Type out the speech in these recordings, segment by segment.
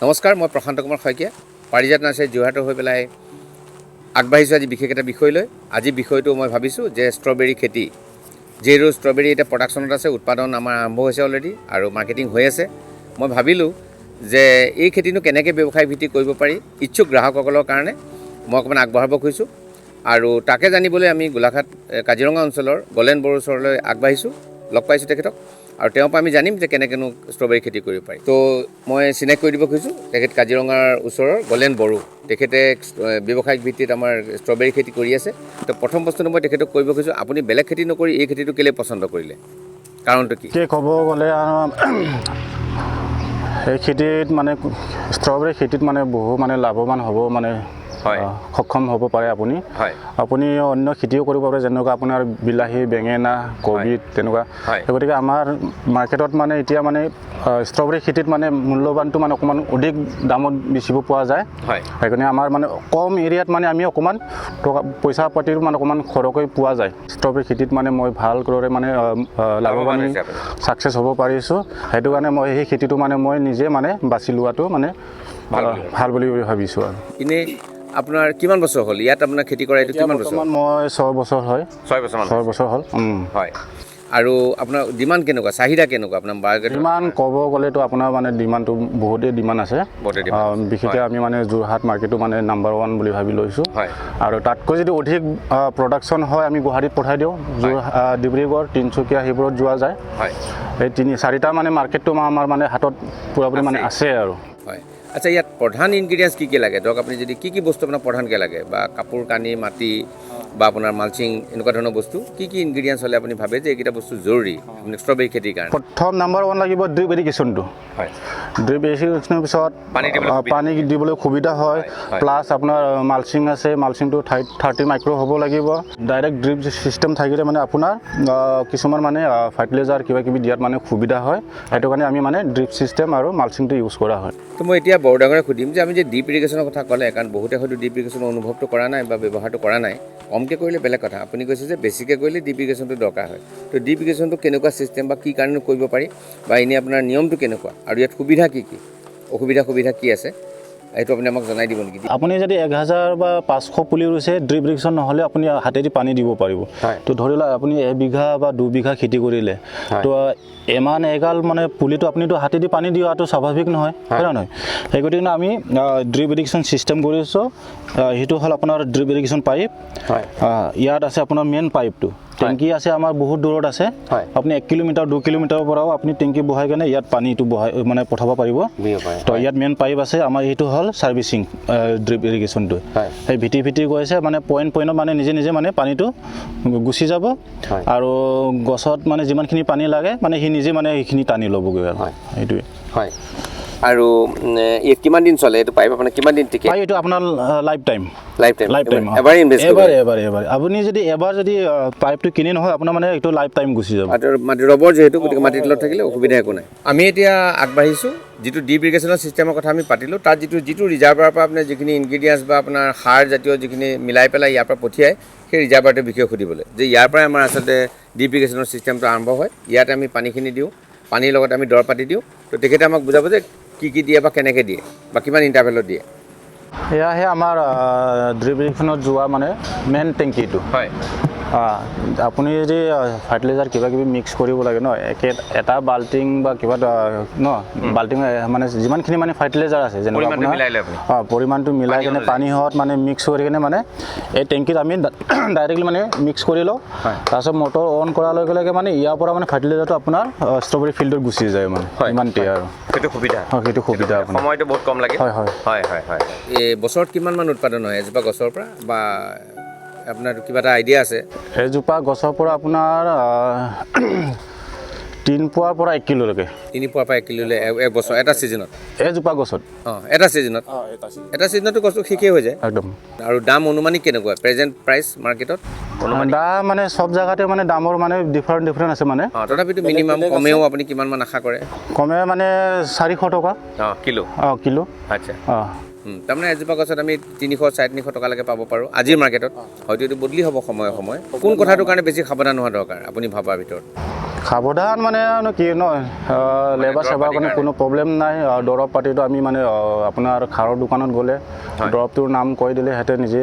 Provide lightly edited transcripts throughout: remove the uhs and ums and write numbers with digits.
নমস্কাৰ, মই প্ৰশান্ত কুমাৰ শইকীয়া পাৰিজাত নাৰ্চাৰী যোৰহাটৰ হৈ পেলাই আগবাঢ়িছোঁ আজি বিশেষ এটা বিষয় লৈ। আজি বিষয়টো মই ভাবিছোঁ যে ষ্ট্ৰবেৰী খেতি, যিহেতু ষ্ট্ৰবেৰী এতিয়া প্ৰডাকশ্যনত আছে, উৎপাদন আমাৰ আৰম্ভ হৈছে অলৰেডি আৰু মাৰ্কেটিং হৈ আছে। মই ভাবিলোঁ যে এই খেতিটো কেনেকৈ ব্যৱসায় ভিত্তিক কৰিব পাৰি, ইচ্ছুক গ্ৰাহকসকলৰ কাৰণে মই অকণমান আগবঢ়াব খুজিছোঁ। আৰু তাকে জানিবলৈ আমি গোলাঘাট কাজিৰঙা অঞ্চলৰ গলেন বড়োৰ ওচৰলৈ আগবাঢ়িছোঁ, লগ পাইছোঁ তেখেতক। আৰু তেওঁৰ পৰা আমি জানিম যে কেনেকৈনো ষ্ট্ৰবেৰী খেতি কৰিব পাৰি। তো মই চিনাকি কৰি দিব খুজিছোঁ, তেখেত কাজিৰঙাৰ ওচৰৰ গলেন বড়ো, তেখেতে ব্যৱসায়িক ভিত্তিত আমাৰ ষ্ট্ৰবেৰী খেতি কৰি আছে। তো প্ৰথম বস্তুটো মই তেখেতক কৰিব খুজিছোঁ, আপুনি বেলেগ খেতি নকৰি এই খেতিটো কেলৈ পচন্দ কৰিলে, কাৰণটো কি? ক'ব গ'লে এই খেতিত মানে ষ্ট্ৰবেৰী খেতিত মানে বহু মানে লাভৱান হ'ব মানে সক্ষম হ'ব পাৰে আপুনি। আপুনি অন্য খেতিও কৰিব পাৰে, যেনেকুৱা আপোনাৰ বিলাহী, বেঙেনা, কবি তেনেকুৱা। গতিকে আমাৰ মাৰ্কেটত মানে এতিয়া মানে ষ্ট্ৰবেৰী খেতিত মানে মূল্যৱানটো মানে অকণমান অধিক দামত বেচিব পোৱা যায়। সেইকাৰণে আমাৰ মানে কম এৰিয়াত মানে আমি অকণমান পইচা পাতিও মানে অকণমান সৰহকৈ পোৱা যায়। ষ্ট্ৰবেৰী খেতিত মানে মই ভালদৰে মানে লাভৱান ছাকচেছ হ'ব পাৰিছোঁ। সেইটো কাৰণে মই সেই খেতিটো মানে মই নিজে মানে বাছি লোৱাটো মানে ভাল বুলি ভাবিছোঁ। আৰু এনেই আপোনাৰ কিমান বছৰ হ'ল ইয়াত আপোনাৰ খেতি কৰা? এইটো কিমান বছৰ? মই 6 বছৰ হয়। 6 বছৰ হ'ল। হয়। আৰু আপোনাৰ ডিমাণ্ড কেনেকুৱা, চাহিদা কেনেকুৱা আপোনাৰ মাৰ্কেটত? ডিমাণ্ড ক'ব গ'লেতো আপোনাৰ মানে ডিমাণ্ডটো বহুতেই ডিমাণ্ড আছে। বিশেষকৈ আমি মানে যোৰহাট মাৰ্কেটটো মানে নাম্বাৰ 1 বুলি ভাবি লৈছোঁ। আৰু তাতকৈ যদি অধিক প্ৰডাকশ্যন হয় আমি গুৱাহাটীত পঠাই দিওঁ, ডিব্ৰুগড়, তিনিচুকীয়া সেইবোৰত যোৱা যায়। এই 3-4টা মানে মাৰ্কেটটো আমাৰ মানে হাতত পূৰাপূৰি মানে আছে আৰু। হয়। আচ্ছা, ইয়াত প্ৰধান ইনগ্ৰিডিয়েণ্টছ কি লাগে? ধৰক আপুনি যদি কি বস্তু আপোনাৰ প্ৰধানকৈ লাগে, বা কাপোৰ কানি, মাটি বা আপোনাৰ মালচিং, এনেকুৱা ধৰণৰ বস্তু কি ইনগ্ৰিডিয়েণ্টছ হ'লে আপুনি ভাবে যে এইকেইটা বস্তু জৰুৰী আপুনি ষ্ট্ৰবেৰী খেতিৰ কাৰণে? প্ৰথম নাম্বাৰ 1 লাগিব ড্ৰিপ ইৰিগেশ্যনটো। ড্ৰিপ ইৰিগেশ্যনৰ পিছত পানী দিবলৈ সুবিধা হয়। প্লাছ আপোনাৰ মালচিং আছে, মালচিংটো 30 মাইক্ৰ' হ'ব লাগিব। ডাইৰেক্ট ড্ৰিপ ছিষ্টেম থাকিলে মানে আপোনাৰ কিছুমান মানে ফাৰ্টিলাইজাৰ কিবাকিবি দিয়াত মানে সুবিধা হয়। সেইটো কাৰণে আমি মানে ড্ৰিপ ছিষ্টেম আৰু মালচিংটো ইউজ কৰা হয়। তো মই এতিয়া বৰ ডাঙৰে সুধিম যে আমি যে ড্ৰিপ ইৰিগেশ্যনৰ কথা ক'লে, কাৰণ বহুতে হয়তো ড্ৰিপ ইৰিগেশ্যনৰ অনুভৱটো কৰা নাই বা ব্যৱহাৰটো কৰা নাই। কমকৈ কৰিলে বেলেগ কথা, আপুনি কৈছে যে বেছিকৈ কৰিলে ড্ৰিপ ইৰিগেশ্যনটো দৰকাৰ হয়। তো ড্ৰিপ ইৰিগেশ্যনটো কেনেকুৱা ছিষ্টেম বা কি কাৰণে কৰিব পাৰি, বা এনেই আপোনাৰ নিয়মটো কেনেকুৱা, আৰু ইয়াত সুবিধা কি অসুবিধা কি আছে, এইটো আপুনি আমাক জনাই দিব নেকি? আপুনি যদি 1000 বা 500 পুলি ৰুইছে, ড্ৰিপ ইৰিগেশ্যন নহ'লে আপুনি হাতেদি পানী দিব পাৰিব। তো ধৰি লওক আপুনি 1 বিঘা বা 2 বিঘা খেতি কৰিলে, তো এমান এগাল মানে পুলিটো আপুনিতো হাতেদি পানী দিয়াটো স্বাভাৱিক নহয়, হয় নে নহয়? সেই গতিকে আমি ড্ৰিপ ইৰিগেশ্যন ছিষ্টেম কৰিছোঁ। সেইটো হ'ল আপোনাৰ ড্ৰিপ ইৰিগেশ্যন পাইপ। ইয়াত আছে আপোনাৰ মেইন পাইপটো। টেংকি আছে আমাৰ বহুত দূৰত আছে। আপুনি 1 কিলোমিটাৰ 2 কিলোমিটাৰৰ পৰাও আপুনি টেংকি বহাই কেনে ইয়াত পানীটো মানে পঠাব পাৰিব। তো ইয়াত মেইন পাইপ আছে আমাৰ। এইটো হ'ল ছাৰ্ভিচিং ড্ৰিপ ইৰিগেশ্যনটো। সেই ভিটি গৈছে মানে পইণ্টত মানে নিজে মানে পানীটো গুচি যাব, আৰু গছত মানে যিমানখিনি পানী লাগে মানে সি নিজে মানে সেইখিনি টানি ল'বগৈ আৰু সেইটোৱে। আৰু ইয়াত কিমান দিন চলে এইটো পাইপ? আপোনাৰ কিমান দিন টিকে? এইটো আপোনাৰ লাইফ টাইম এবাৰ ইনভেষ্ট কৰিব? এবাৰ আপুনি যদি এবাৰ পাইপটো কিনি নহয়, আপোনাৰ মানে এইটো লাইফ টাইম গুচি যাব। মাটি ৰবৰ যিহেতু, গতিকে মাটিৰ তলত থাকিলে অসুবিধা একো নাই। আমি এতিয়া আগবাঢ়িছোঁ, যিটো ড্ৰিপ ইৰিগেশ্যনৰ ছিষ্টেমৰ কথা আমি পাতিলোঁ, তাত যিটো ৰিজাৰ্ভাৰৰ পৰা আপোনাৰ যিখিনি ইনগ্ৰিডিয়েণ্টছ বা আপোনাৰ সাৰ জাতীয় যিখিনি মিলাই পেলাই ইয়াৰ পৰা পঠিয়াই, সেই ৰিজাৰ্ভাৰটোৰ বিষয়ে সুধিবলৈ, যে ইয়াৰ পৰাই আমাৰ আচলতে ড্ৰিপ ইৰিগেশ্যনৰ ছিষ্টেমটো আৰম্ভ হয়। ইয়াতে আমি পানীখিনি দিওঁ, পানীৰ লগত আমি দৰৱ পাতি দিওঁ। তো তেখেতে আমাক বুজাব যে কি দিয়ে বা কেনেকৈ দিয়ে বা কিমান ইণ্টাৰভেলত দিয়ে। এয়াহে আমাৰ ড্ৰিপ ইৰিগেশ্যনত যোৱা মানে মেইন টেংকিটো। আপুনি যদি ফাৰ্টিলাইজাৰ কিবাকিবি মিক্স কৰিব লাগে ন, এটা বাল্টিং বা কিবা বাল্টিং মানে যিমানখিনি মানে ফাৰ্টিলাইজাৰ আছে, যেনেকুৱা আপোনাৰ পৰিমাণটো মিলাই কিনে পানীত মানে মিক্স কৰি কিনে মানে এই টেংকিত আমি ডাইৰেক্টলি মানে মিক্স কৰি লওঁ। তাৰপিছত মটৰ অন কৰাৰ লগে লগে মানে ইয়াৰ পৰা মানে ফাৰ্টিলাইজাৰটো আপোনাৰ ষ্ট্ৰবেৰী ফিল্ডত গুচি যায় মানে ইমানটোৱে আৰু। সেইটো সুবিধা আপোনাৰ সময়টো বহুত কম লাগে। হয়। এই বছৰত কিমানমান উৎপাদন হয় এজোপা গছৰ পৰা, বা আপোনাৰ কিবা এটা আইডিয়া আছে? এজোপা গছৰ পৰা আপোনাৰ 3 পোৱাৰ পৰা 1 কিলোলৈকে। 3 পোৱাৰ পৰা 1 কিলোলৈ এক বছৰ, এটা ছিজনত? এজোপা গছত এটা ছিজনতো গছটো শেষেই হৈ যায় একদম। আৰু দাম অনুমানিক কেনেকুৱা প্ৰেজেণ্ট প্ৰাইচ মাৰ্কেটত? দাম মানে চব জেগাতে মানে দামৰ মানে ডিফাৰেণ্ট আছে মানে। তথাপিতো মিনিমাম কমেও আপুনি কিমানমান আশা কৰে? কমে মানে 400 টকা কিলো। আচ্ছা। তাৰমানে এজোপা গছত আমি 300-350 টকালৈকে পাব পাৰোঁ আজিৰ মাৰ্কেটত। হয়তো এইটো বদলি হ'ব সময়ে। কোন কথাটোৰ কাৰণে বেছি সাৱধান হোৱা দৰকাৰ আপুনি ভবাৰ ভিতৰত? সাৱধান মানে কি ন লেবাৰ চেবাৰ কাৰণে কোনো প্ৰব্লেম নাই দৰৱ পাতিটো আমি মানে আপোনাৰ খাৰৰ দোকানত গ'লে দৰৱটোৰ নাম কৈ দিলে সিহঁতে নিজে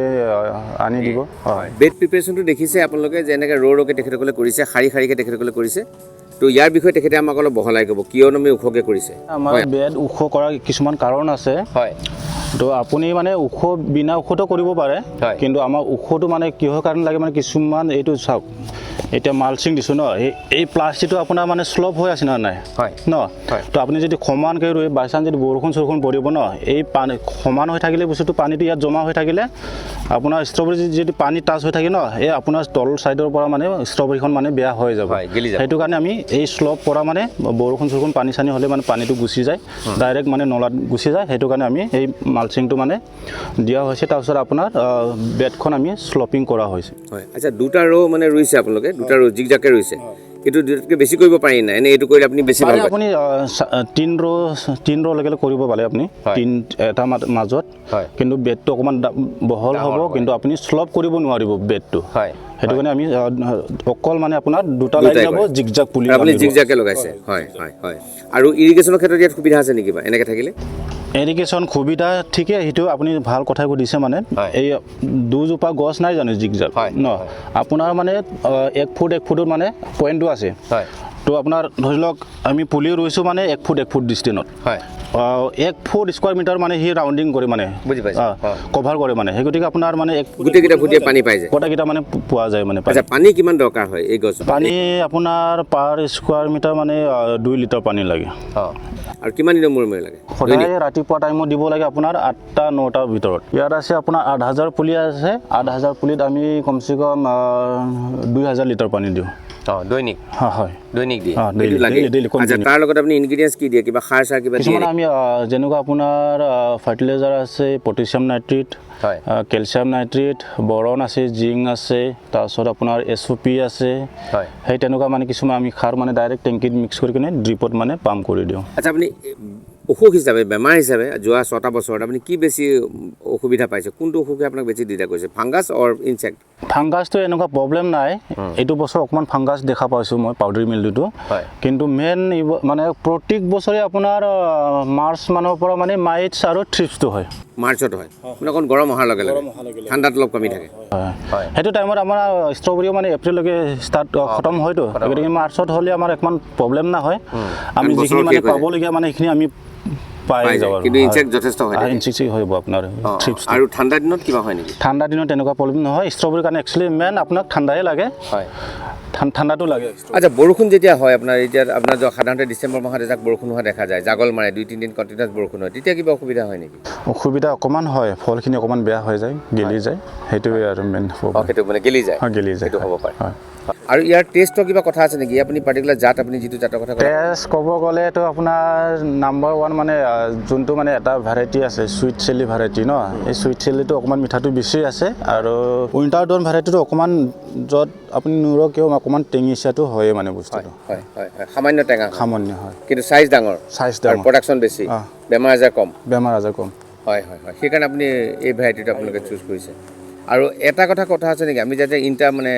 আনি দিব হয় বেড প্ৰিপেৰেশ্যনটো দেখিছে আপোনালোকে যে এনেকৈ ৰ'কে তেখেতসকলে কৰিছে শাৰী শাৰীকৈ তেখেতসকলে কৰিছে তো ইয়াৰ বিষয়ে তেখেতে আমাক অলপ বহলাই ক'ব কিয়নো আমি ওখকৈ কৰিছে আমাৰ বেড ওখ কৰা কিছুমান কাৰণ আছে হয় তো আপুনি মানে ওখ বিনা ওখটো কৰিব পাৰে কিন্তু আমাৰ ওখটো মানে কিহৰ কাৰণে লাগে মানে কিছুমান এইটো চাওক এতিয়া মালচিং দিছোঁ ন এই প্লাষ্টিকটো আপোনাৰ মানে শ্লপ হৈ আছে না নাই ন তো আপুনি যদি সমানকৈ ৰুই বাই চান্স যদি বৰষুণ চৰষুণ পৰিব ন এই পানী সমান হৈ থাকিলে বস্তুটো পানীটো ইয়াত জমা হৈ থাকিলে আপোনাৰ ষ্ট্ৰবেৰী যদি পানী টাচ হৈ থাকে ন এই আপোনাৰ তল ছাইডৰ পৰা মানে ষ্ট্ৰবেৰীখন মানে বেয়া হৈ যাব সেইটো কাৰণে আমি এই শ্লপ পৰা মানে বৰষুণ চৰষুণ পানী চানী হ'লে মানে পানীটো গুচি যায় ডাইৰেক্ট মানে নলাত গুচি যায় সেইটো কাৰণে আমি এই মালচিংটো মানে দিয়া হৈছে তাৰপিছত আপোনাৰ বেডখন আমি শ্লপিং কৰা হৈছে হয় আচ্ছা দুটা ৰ' মানে ৰুইছে আপোনালোকে দুটা ৰ' জিগজাগকৈ ৰুইছে কিন্তু দুটাতকৈ বেছি কৰিব পাৰি নাই এনে এইটো কৰিলে আপুনি বেছি ভাল আপুনি 3 ৰ'লৈকে কৰিব পাৰে আপুনি এটা মাজত কিন্তু বেডটো অকণমান বহল হ'ব কিন্তু আপুনি শ্লপ কৰিব নোৱাৰিব বেডটো সেইটো কাৰণে আমি অকল মানে আপোনাৰ দুটা লাইন যাব জিগজাগ পুলি আপুনি জিগজাগকৈ লগাইছে হয় হয় হয় আৰু ইৰিগেশ্যনৰ ক্ষেত্ৰত ইয়াত সুবিধা আছে নেকি বা এনেকৈ থাকিলে ইৰিগেশ্যন সুবিধা ঠিকে সেইটো আপুনি ভাল কথা সুধিছে মানে এই দুজোপা গছ নাই জানো জিগজাগ ন আপোনাৰ মানে 1 ফুটত মানে পইণ্টটো আছে তো আপোনাৰ ধৰি লওক আমি পুলি ৰুইছোঁ মানে 1 ফুট ডিষ্টেঞ্চত 1 ফুট স্কুৱাৰ মিটাৰ মানে সি ৰাউণ্ডিং কৰে মানে বুজি পাইছে কভাৰ কৰে মানে সেই গতিকে আপোনাৰ মানে গোটেইকেইটা ফুটিয়ে পানী পাই যায় গোটেইকেইটা মানে পোৱা যায় মানে পানী কিমান দৰকাৰ হয় এই গছ পানী আপোনাৰ পাৰ স্কুৱাৰ মিটাৰ মানে 2 লিটাৰ পানী লাগে আৰু কিমান দিনৰ মূৰে লাগে সদায় ৰাতিপুৱা টাইমত দিব লাগে আপোনাৰ 8টা 9টাৰ ভিতৰত ইয়াত আছে আপোনাৰ 8000 পুলি আছে 8000 পুলিত আমি কমচে কম 2000 লিটাৰ পানী দিওঁ দৈনিক হয় দৈনিক দিয়ে তাৰ লগত আপুনি ইনগ্ৰিডিয়েণ্টছ কি দিয়ে কিবা সাৰ চাৰ কিবা কিছুমান আমি যেনেকুৱা আপোনাৰ ফাৰ্টিলাইজাৰ আছে পটেছিয়াম নাইট্ৰেট কেলছিয়াম নাইট্ৰেট বৰণ আছে জিংক আছে তাৰপিছত আপোনাৰ SOP আছে সেই তেনেকুৱা মানে কিছুমান আমি সাৰ মানে ডাইৰেক্ট টেংকিত মিক্স কৰি কিনে ড্ৰিপত মানে পাম্প কৰি দিওঁ আচ্ছা আপুনি অসুখ হিচাপে বেমাৰ হিচাপে যোৱা 6টা বছৰত আপুনি কি বেছি অসুবিধা পাইছে কোনটো অসুখে আপোনাক বেছি দিগদাৰ কৰিছে ফাংগাছ অৰ ইনচেক্ট ফাংগাছটো এনেকুৱা প্ৰব্লেম নাই এইটো বছৰ অকণমান ফাংগাছ দেখা পাইছোঁ মই পাউডাৰী মিলটো কিন্তু মেইন মানে প্ৰত্যেক বছৰে আপোনাৰ মাৰ্চ মানৰ পৰা মানে মাইটছ আৰু থ্ৰিপছটো হয় মাৰ্চত হয় মানে অকণ গৰম অহাৰ লগে লগে ঠাণ্ডাত অলপ কমি থাকে সেইটো টাইমত আমাৰ ষ্ট্ৰবেৰীও মানে এপ্ৰিললৈকে ষ্টাৰ্ট খতম হয়তো গতিকে মাৰ্চত হ'লে আমাৰ অকণমান প্ৰব্লেম নহয় আমি যিখিনি মানে পাবলগীয়া মানে সেইখিনি আমি পাই যাব কিন্তু ইনচেক্ট যথেষ্ট হয় ইনচেক্ট হ'ব আপোনাৰ থ্ৰিপছ আৰু ঠাণ্ডা দিনত কিবা হয় নেকি ঠাণ্ডা দিনত তেনেকুৱা প্ৰব্লেম নহয় ষ্ট্ৰবেৰীৰ কাৰণে একচুৱেলি মেইন আপোনাক ঠাণ্ডাই লাগে ঠাণ্ডাটো লাগে আচ্ছা বৰষুণ যেতিয়া হয় আপোনাৰ এতিয়া আপোনাৰ সাধাৰণতে ডিচেম্বৰ মাহত এজাক বৰষুণ হোৱা দেখা যায় জাগল মাৰে 2-3 দিন কণ্টিনিউৱাছ বৰষুণ হয় তেতিয়া কিবা অসুবিধা হয় নেকি অসুবিধা অকণমান হয় ফলখিনি অকণমান বেয়া হৈ যায় গেলি যায় সেইটোৱে আৰু মেইন সেইটো মানে গেলি যায় সেইটো হ'ব পাৰে আৰু ইয়াৰ টেষ্টৰ কিবা কথা আছে নেকি আপুনি পাৰ্টিকুলাৰ জাত আপুনি যিটো জাতৰ কথা টেষ্ট ক'ব গ'লেতো আপোনাৰ নাম্বাৰ 1 মানে যোনটো মানে এটা ভেৰাইটি আছে চুইট চিলি ভেৰাইটি ন এই চুইট চিলিটো অকণমান মিঠাটো বেছি আছে আৰু উইণ্টাৰ ডন ভেৰাইটিটো অকণমান য'ত আপুনি নুৰক কিয় অকণমান টেঙিচাটো হয়ে মানে বস্তুটো হয় সামান্য টেঙা সামান্য হয় কিন্তু চাইজ ডাঙৰ আৰু প্ৰডাকশ্যন বেছি বেমাৰ আজাৰ কম হয় সেইকাৰণে আপুনি এই ভেৰাইটিটো আপোনালোকে চুজ কৰিছে আৰু এটা কথা আছে নেকি আমি যাতে ইণ্টাৰ মানে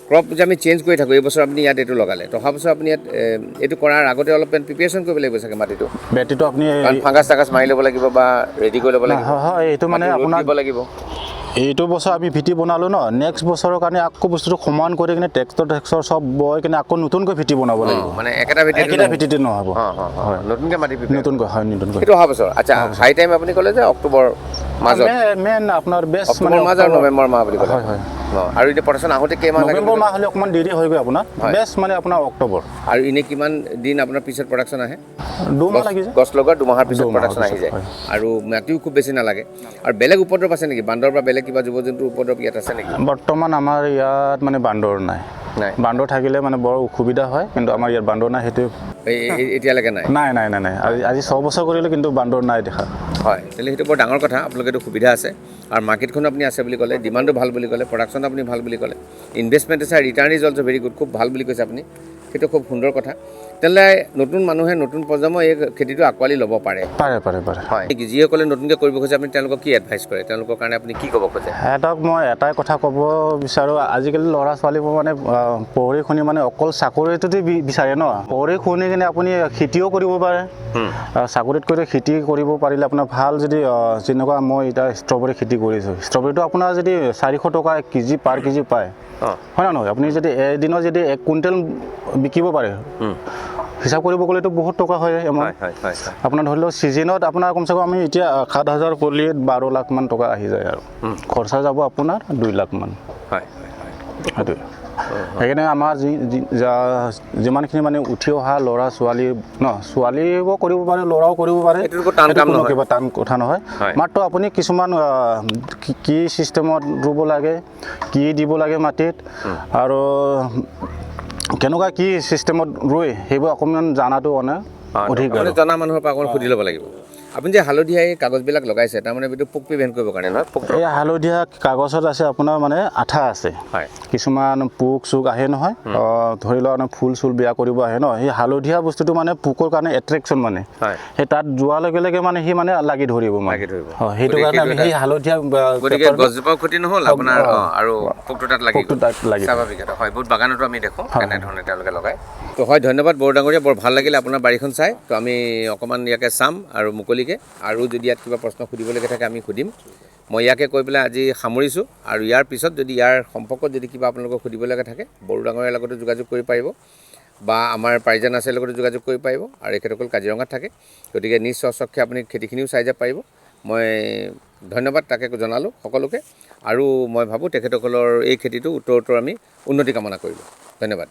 ক্ৰপ যে আমি চেঞ্জ কৰি থাকোঁ এইবছৰ আপুনি ইয়াত এইটো লগালে তো অহা বছৰ আপুনি ইয়াত এইটো কৰাৰ আগতে অলপমান প্ৰিপেৰেশ্যন কৰিব লাগিব চাগে মাটিটো আপুনি ফাংগাছ টাগাছ মাৰি ল'ব লাগিব বা ৰেডি কৰি ল'ব লাগিব হয় এইটো মানে আপোনাৰ দিব লাগিব এইটো বছৰ আমি ভিটি বনালোঁ ন নেক্সট বছৰৰ কাৰণে আকৌ বস্তুটো সমান কৰি কিনে টেক্সৰ চব বৈ কিনে আকৌ নতুনকৈ ভিটি বনাব লাগিব মানে একেটা ভিটিতে নহ'ব নতুনকৈ মাটি নতুনকৈ সেইটো অহা বছৰ আচ্ছা হাই টাইম আপুনি ক'লে যে অক্টোবৰ মাজত মেইন আপোনাৰ বেষ্ট মানে মাজৰ নৱেম্বৰ মাহ বুলি ক'লে হয় আৰু এতিয়া প্ৰডাকশ্যন আহোঁতে কেইমাহ লাগে নৱেম্বৰ মাহ হ'লে অকণমান দেৰি হৈ গৈ আপোনাৰ বেষ্ট মানে আপোনাৰ অক্টোবৰ আৰু এনেই কিমান দিন আপোনাৰ পিছত প্ৰডাকশ্যন আহে 2 মাহ লাগি যায় গছ লগোৱাৰ 2 মাহৰ পিছত প্ৰডাকশ্যন আহি যায় আৰু মাটিও খুব বেছি নালাগে আৰু বেলেগ উপদ্ৰৱ আছে নেকি বান্দৰ বা বেলেগ কিবা জীৱ জন্তুৰ উপদ্ৰৱ ইয়াত আছে নেকি বৰ্তমান আমাৰ ইয়াত মানে বান্দৰ নাই বান্দৰ থাকিলে মানে বৰ অসুবিধা হয় কিন্তু আমাৰ ইয়াত বান্দৰ নাই সেইটো এতিয়ালৈকে নাই আজি 6 বছৰ কৰিলোঁ কিন্তু বান্দৰ নাই দেখা হয় তেতিয়াহ'লে সেইটো বৰ ডাঙৰ কথা আপোনালোকেতো সুবিধা আছে আৰু মাৰ্কেটখনো আপুনি আছে বুলি ক'লে ডিমাণ্ডো ভাল বুলি ক'লে প্ৰডাকশ্যন আপুনি ভাল বুলি ক'লে ইনভেষ্টমেণ্ট আছে return is also' very good খুব ভাল বুলি কৈছে আপুনি সেইটো খুব সুন্দৰ কথা তেনেহ'লে নতুন মানুহে নতুন প্ৰজন্মই এই খেতিটো আঁকোৱালি ল'ব পাৰে হয় যিসকলে নতুনকৈ কৰিব খোজে আপুনি তেওঁলোকক কি এডভাইচ কৰে তেওঁলোকৰ কাৰণে আপুনি কি ক'ব খোজে সিহঁতক মই এটাই কথা ক'ব বিচাৰোঁ আজিকালি ল'ৰা ছোৱালীবোৰ মানে পঢ়ি শুনি মানে অকল চাকৰিটোতে বিচাৰে ন পঢ়ি শুনি কিনে আপুনি খেতিও কৰিব পাৰে চাকৰিত কৰি খেতি কৰিব পাৰিলে আপোনাৰ ভাল যদি যেনেকুৱা মই এতিয়া ষ্ট্ৰবেৰী খেতি কৰিছোঁ ষ্ট্ৰবেৰীটো আপোনাৰ যদি 400 টকা কেজি পাৰ কেজি পায় হয় না নহয় আপুনি যদি এদিনত যদি 1 কুইণ্টেল বিকিব পাৰে হিচাপ কৰিব গ'লেতো বহুত টকা হয় আপোনাৰ ধৰি লওক ছিজনত আপোনাৰ কমচে কম আমি এতিয়া 7,000 কৰিলে 12 লাখ মান টকা আহি যায় আৰু খৰচা যাব আপোনাৰ 2 লাখ মান সেইটোৱে সেইকাৰণে আমাৰ যিমানখিনি মানে উঠি অহা ল'ৰা ছোৱালী ন ছোৱালীও কৰিব পাৰে ল'ৰাও কৰিব পাৰে কিবা টান কথা নহয় মাত্ৰ আপুনি কিছুমান কি ছিষ্টেমত ৰুব লাগে কি দিব লাগে মাটিত আৰু কেনেকুৱা কি ছিষ্টেমত ৰুই সেইবোৰ অকণমান জানাটো মানে অধিক জনা মানুহৰ পৰা অকণমান সুধি ল'ব লাগিব আপুনি যে হালধীয়া এই কাগজবিলাক লগাইছে তাৰমানে এইটো পোক প্ৰিভেণ্ট কৰিবৰ কাৰণে নহয় এই হালধীয়া কাগজত আছে আপোনাৰ মানে আঠা আছে কিছুমান পোক চোক আহে নহয় ধৰি লওক ফুল চুল বেয়া কৰিব আহে ন সেই হালধীয়া বস্তুটো মানে পোকৰ কাৰণে এট্ৰেকশ্যন মানে সেই তাত যোৱাৰ লগে লগে মানে সি মানে লাগি ধৰিব সেইটো কাৰণে আমি সেই হালধীয়া গছজোপাও ক্ষতি নহ'ল আপোনাৰ আৰু পোকটো তাত লাগি স্বাভাৱিক হয় বহুত বাগানতো আমি দেখোঁ এনেধৰণে তেওঁলোকে লগায় তো হয় ধন্যবাদ বৰ ডাঙৰীয়া বৰ ভাল লাগিলে আপোনাৰ বাৰীখন চাই তো আমি অকণমান ইয়াকে চাম আৰু মুকলিকৈ আৰু যদি ইয়াত কিবা প্ৰশ্ন সুধিবলগীয়া থাকে আমি সুধিম মই ইয়াকে কৈ পেলাই আজি সামৰিছোঁ আৰু ইয়াৰ পিছত যদি ইয়াৰ সম্পৰ্কত যদি কিবা আপোনালোকক সুধিবলগীয়া থাকে বড়ো ডাঙৰীয়াৰ লগতো যোগাযোগ কৰিব পাৰিব বা আমাৰ পাৰিজাত নাৰ্চাৰীৰ লগতো যোগাযোগ কৰিব পাৰিব আৰু এখেতসকল কাজিৰঙাত থাকে গতিকে নিজ স্বচক্ষে আপুনি খেতিখিনিও চাই যাব পাৰিব মই ধন্যবাদ তাকে জনালোঁ সকলোকে আৰু মই ভাবোঁ তেখেতসকলৰ এই খেতিটো উত্তৰোত্তৰ আমি উন্নতি কামনা কৰিলোঁ ধন্যবাদ